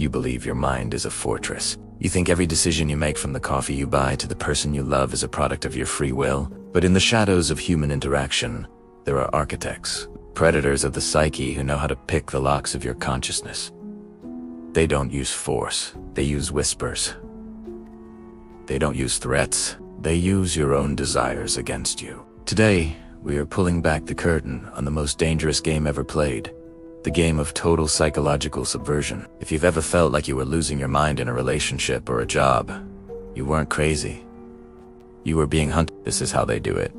You believe your mind is a fortress. You think every decision you make, from the coffee you buy to the person you love, is a product of your free will. But in the shadows of human interaction, there are architects, predators of the psyche who know how to pick the locks of your consciousness. They don't use force, they use whispers. They don't use threats, they use your own desires against you. Today, we are pulling back the curtain on the most dangerous game ever played. The game of total psychological subversion. If you've ever felt like you were losing your mind in a relationship or a job, you weren't crazy. You were being hunted. This is how they do it.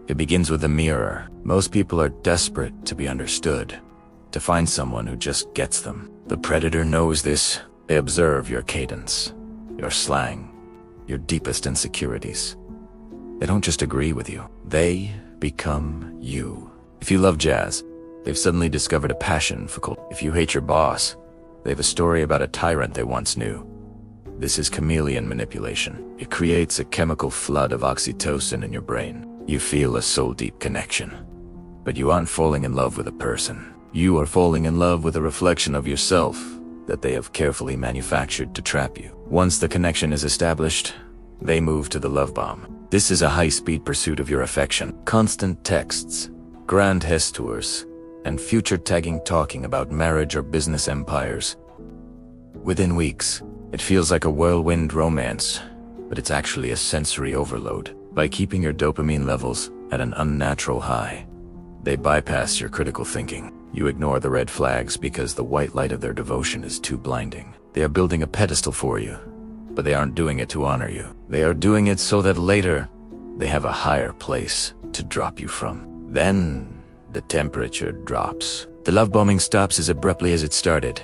It begins with a mirror. Most people are desperate to be understood, to find someone who just gets them. The predator knows this. They observe your cadence, your slang, your deepest insecurities. They don't just agree with you. They become you. If you love jazz, they've suddenly discovered a passion for culture. If you hate your boss, they have a story about a tyrant they once knew. This is chameleon manipulation. It creates a chemical flood of oxytocin in your brain. You feel a soul-deep connection. But you aren't falling in love with a person. You are falling in love with a reflection of yourself that they have carefully manufactured to trap you. Once the connection is established, they move to the love bomb. This is a high-speed pursuit of your affection. Constant texts, grand gestures, and future tagging, talking about marriage or business empires. Within weeks, it feels like a whirlwind romance, but it's actually a sensory overload. By keeping your dopamine levels at an unnatural high, they bypass your critical thinking. You ignore the red flags because the white light of their devotion is too blinding. They are building a pedestal for you, but they aren't doing it to honor you. They are doing it so that later, they have a higher place to drop you from. Then, the temperature drops. The love bombing stops as abruptly as it started.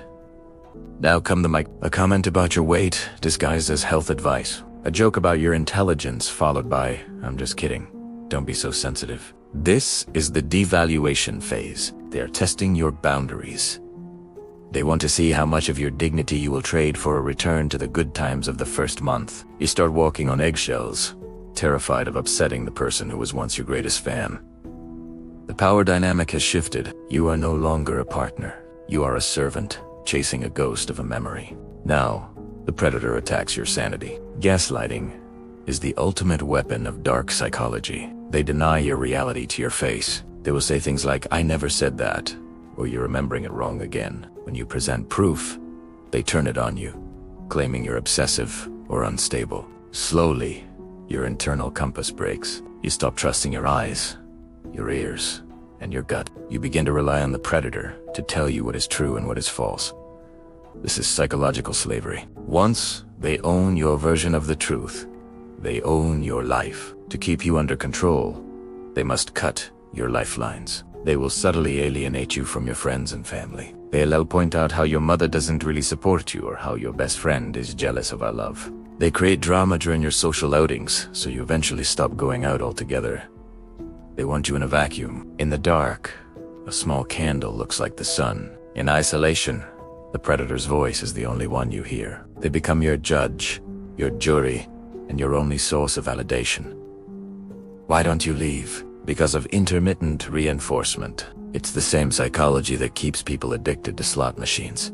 Now come the mic. A comment about your weight disguised as health advice. A joke about your intelligence followed by, "I'm just kidding. Don't be so sensitive." This is the devaluation phase. They are testing your boundaries. They want to see how much of your dignity you will trade for a return to the good times of the first month. You start walking on eggshells, terrified of upsetting the person who was once your greatest fan. The power dynamic has shifted. You are no longer a partner. You are a servant, chasing a ghost of a memory. Now, the predator attacks your sanity. Gaslighting is the ultimate weapon of dark psychology. They deny your reality to your face. They will say things like, "I never said that," or "You're remembering it wrong again." When you present proof, they turn it on you, claiming you're obsessive or unstable. Slowly, your internal compass breaks. You stop trusting your eyes, your ears, and your gut. You begin to rely on the predator to tell you what is true and what is false. This is psychological slavery. Once they own your version of the truth, they own your life. To keep you under control, they must cut your lifelines. They will subtly alienate you from your friends and family. They'll point out how your mother doesn't really support you or how your best friend is jealous of our love. They create drama during your social outings, so you eventually stop going out altogether. They want you in a vacuum. In the dark, a small candle looks like the sun. In isolation, the predator's voice is the only one you hear. They become your judge, your jury, and your only source of validation. Why don't you leave? Because of intermittent reinforcement. It's the same psychology that keeps people addicted to slot machines.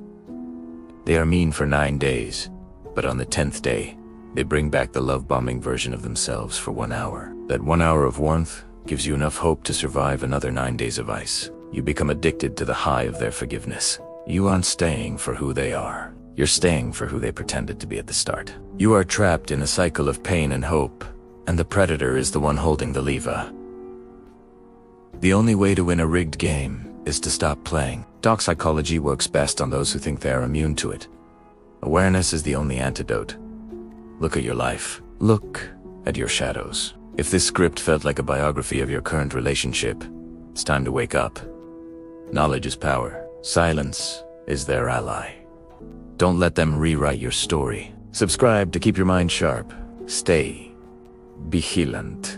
They are mean for 9 days, but on the 10th day, they bring back the love-bombing version of themselves for 1 hour. That 1 hour of warmth gives you enough hope to survive another 9 days of ice. You become addicted to the high of their forgiveness. You aren't staying for who they are. You're staying for who they pretended to be at the start. You are trapped in a cycle of pain and hope, and the predator is the one holding the lever. The only way to win a rigged game is to stop playing. Dark psychology works best on those who think they are immune to it. Awareness is the only antidote. Look at your life. Look at your shadows. If this script felt like a biography of your current relationship, it's time to wake up. Knowledge is power. Silence is their ally. Don't let them rewrite your story. Subscribe to keep your mind sharp. Stay vigilant.